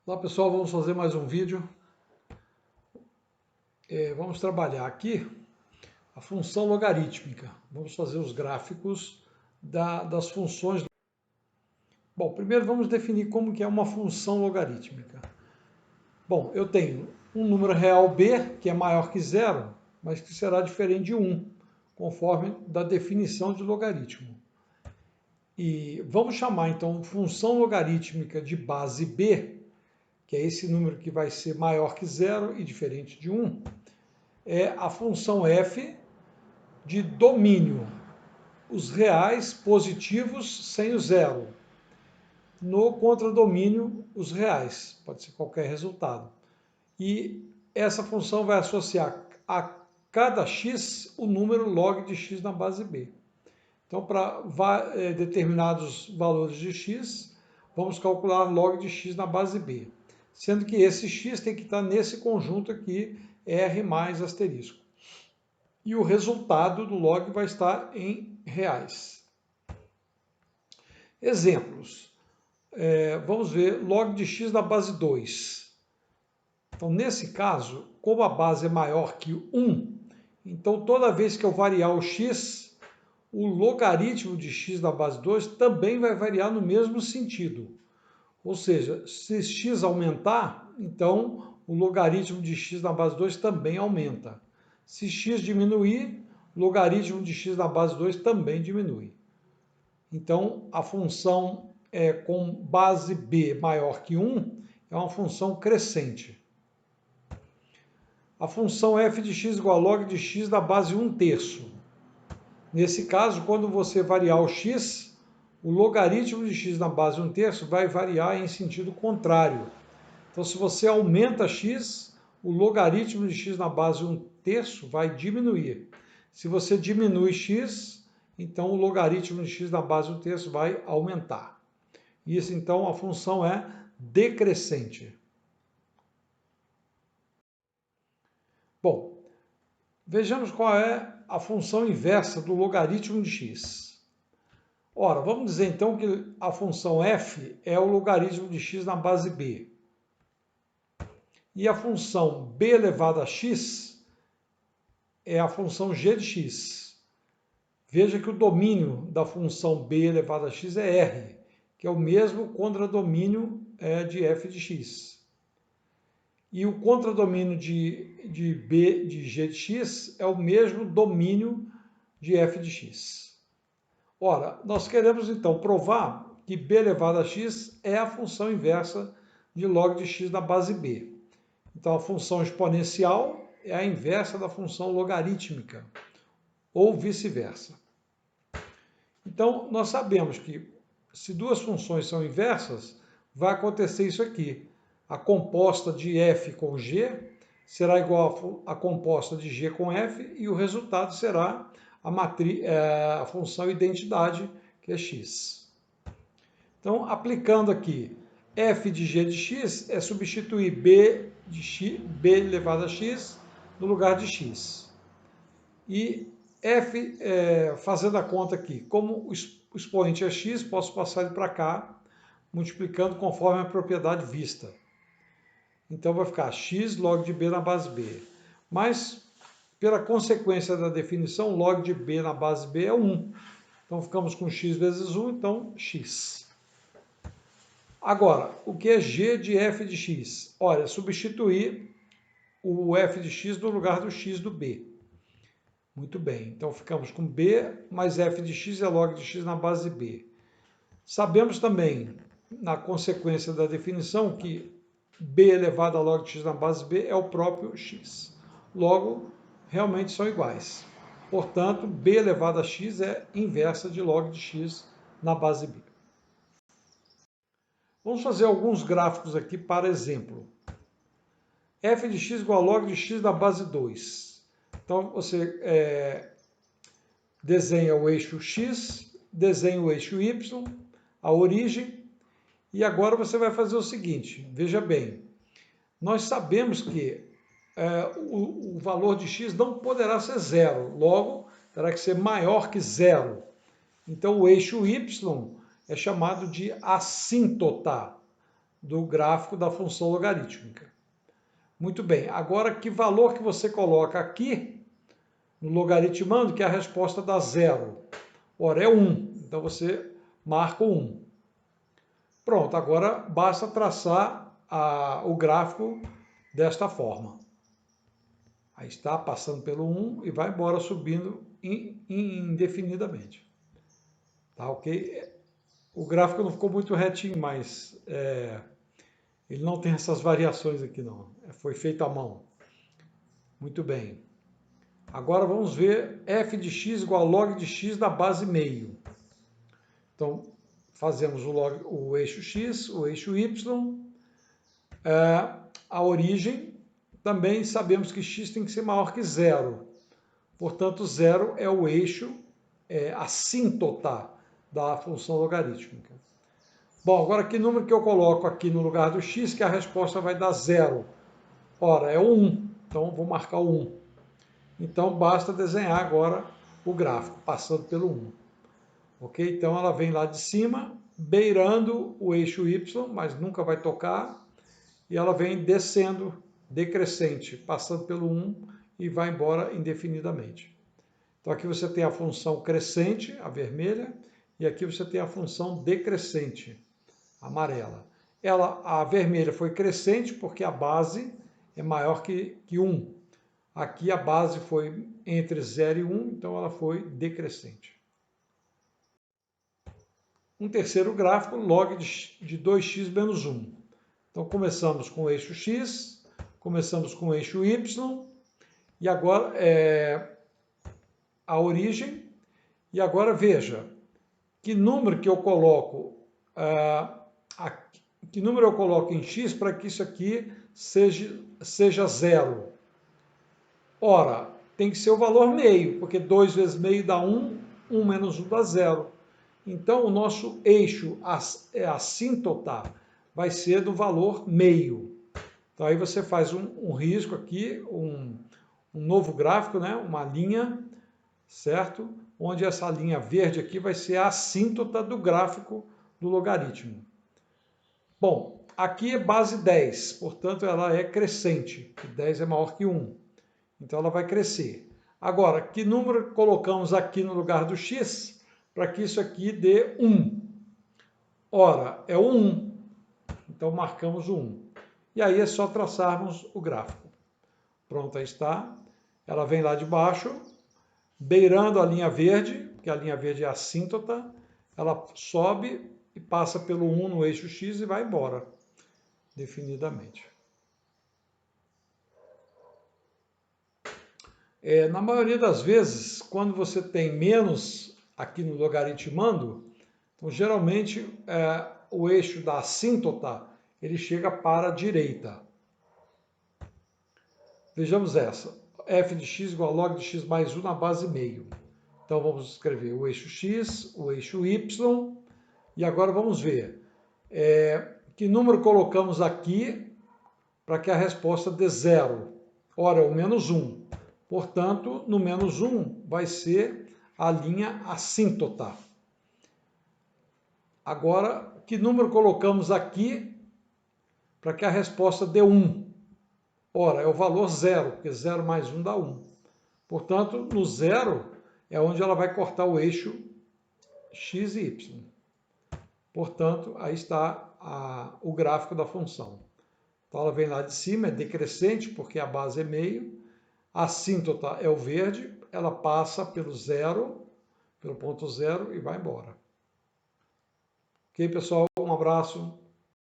Olá pessoal, vamos fazer mais um vídeo. Vamos trabalhar aqui a função logarítmica. Vamos fazer os gráficos das funções. Bom, primeiro vamos definir como que é uma função logarítmica. Bom, eu tenho um número real b, que é maior que zero, mas que será diferente de 1, conforme da definição de logaritmo. E vamos chamar então função logarítmica de base b, que é esse número que vai ser maior que zero e diferente de 1, é a função f de domínio, os reais positivos sem o zero. No contradomínio, os reais, pode ser qualquer resultado. E essa função vai associar a cada x o número log de x na base b. Então, para determinados valores de x, vamos calcular log de x na base b, sendo que esse x tem que estar nesse conjunto aqui, R mais asterisco. E o resultado do log vai estar em reais. Exemplos. Vamos ver log de x na base 2. Então, nesse caso, como a base é maior que 1, então toda vez que eu variar o x, o logaritmo de x na base 2 também vai variar no mesmo sentido. Ou seja, se x aumentar, então o logaritmo de x na base 2 também aumenta. Se x diminuir, o logaritmo de x na base 2 também diminui. Então, a função com base b maior que 1 é uma função crescente. A função f de x igual a log de x da base 1/3. Nesse caso, quando você variar o x, o logaritmo de x na base 1/3 vai variar em sentido contrário. Então, se você aumenta x, o logaritmo de x na base 1/3 vai diminuir. Se você diminui x, então o logaritmo de x na base 1/3 vai aumentar. Isso, então, a função é decrescente. Bom, vejamos qual é a função inversa do logaritmo de x. Ora, vamos dizer então que a função f é o logaritmo de x na base b. E a função b elevado a x é a função g de x. Veja que o domínio da função b elevado a x é r, que é o mesmo contradomínio de f de x. E o contradomínio de b de g de x é o mesmo domínio de f de x. Ora, nós queremos então provar que b elevado a x é a função inversa de log de x na base b. Então, a função exponencial é a inversa da função logarítmica, ou vice-versa. Então, nós sabemos que se duas funções são inversas, vai acontecer isso aqui. A composta de f com g será igual à composta de g com f, e o resultado será a função identidade, que é x. Então, aplicando aqui f de g de x, é substituir b elevado a x no lugar de x. E f, fazendo a conta aqui, como o expoente é x, posso passar ele para cá, multiplicando conforme a propriedade vista. Então vai ficar x log de b na base b. Mas, pela consequência da definição, log de b na base b é 1. Então ficamos com x vezes 1, então x. Agora, o que é g de f de x? Olha, substituir o f de x no lugar do x do b. Muito bem, então ficamos com b mais f de x é log de x na base b. Sabemos também, na consequência da definição, que b elevado a log de x na base b é o próprio x. Logo, realmente são iguais. Portanto, b elevado a x é inversa de log de x na base b. Vamos fazer alguns gráficos aqui para exemplo. f de x igual a log de x na base 2. Então, você desenha o eixo x, desenha o eixo y, a origem, e agora você vai fazer o seguinte, veja bem, nós sabemos que o valor de x não poderá ser zero, logo terá que ser maior que zero. Então, o eixo y é chamado de assíntota. do gráfico da função logarítmica. Muito bem, agora que valor que você coloca aqui no logaritmando que a resposta dá zero? Ora, é 1, então você marca o 1. Pronto, agora basta traçar o gráfico desta forma. Aí está passando pelo 1 e vai embora subindo indefinidamente. Tá ok? O gráfico não ficou muito retinho, mas ele não tem essas variações aqui não. Foi feito à mão. Muito bem. Agora vamos ver f de x igual a log de x da base meio. Então, fazemos o eixo x, o eixo y, a origem. Também sabemos que x tem que ser maior que zero. Portanto, zero é o eixo assíntota da função logarítmica. Bom, agora que número que eu coloco aqui no lugar do x, que a resposta vai dar zero? Ora, é o 1. Então, vou marcar o 1. Então, basta desenhar agora o gráfico, passando pelo 1. Ok? Então, ela vem lá de cima, beirando o eixo y, mas nunca vai tocar. E ela vem descendo, decrescente, passando pelo 1 e vai embora indefinidamente. Então, aqui você tem a função crescente, a vermelha, e aqui você tem a função decrescente, a amarela. A vermelha foi crescente porque a base é maior que 1. Aqui a base foi entre 0 e 1, então ela foi decrescente. Um terceiro gráfico, log de 2x menos 1. Então começamos com o eixo x, começamos com o eixo y, e agora a origem. E agora veja, que número que eu coloco, que número eu coloco em x para que isso aqui seja zero? Ora, tem que ser o valor meio, porque 2 vezes meio dá 1, 1 menos 1 dá 0. Então, o nosso eixo assíntota vai ser do valor meio. Então, aí você faz um risco aqui, um novo gráfico, né? Uma linha, certo? Onde essa linha verde aqui vai ser a assíntota do gráfico do logaritmo. Bom, aqui é base 10, portanto, ela é crescente, 10 é maior que 1. Então, ela vai crescer. Agora, que número colocamos aqui no lugar do x para que isso aqui dê 1? Ora, é o 1. Então, marcamos o 1. E aí é só traçarmos o gráfico. Pronto, aí está. Ela vem lá de baixo, beirando a linha verde, que a linha verde é assíntota. Ela sobe e passa pelo 1 no eixo x e vai embora, definidamente. Na maioria das vezes, quando você tem menos aqui no logaritmando, então, geralmente o eixo da assíntota ele chega para a direita. Vejamos essa. f de x igual a log de x mais 1 na base meio. Então vamos escrever o eixo x, o eixo y, e agora vamos ver que número colocamos aqui para que a resposta dê zero. Ora, é o menos 1. Portanto, no menos 1 vai ser a linha assíntota. Agora, que número colocamos aqui para que a resposta dê 1? Ora, é o valor zero, porque 0 mais 1 dá 1. Portanto, no zero é onde ela vai cortar o eixo x e y. Portanto, aí está o gráfico da função. Então, ela vem lá de cima, é decrescente, porque a base é meio. A assíntota é o verde, ela passa pelo zero, pelo ponto zero e vai embora. Ok, pessoal? Um abraço.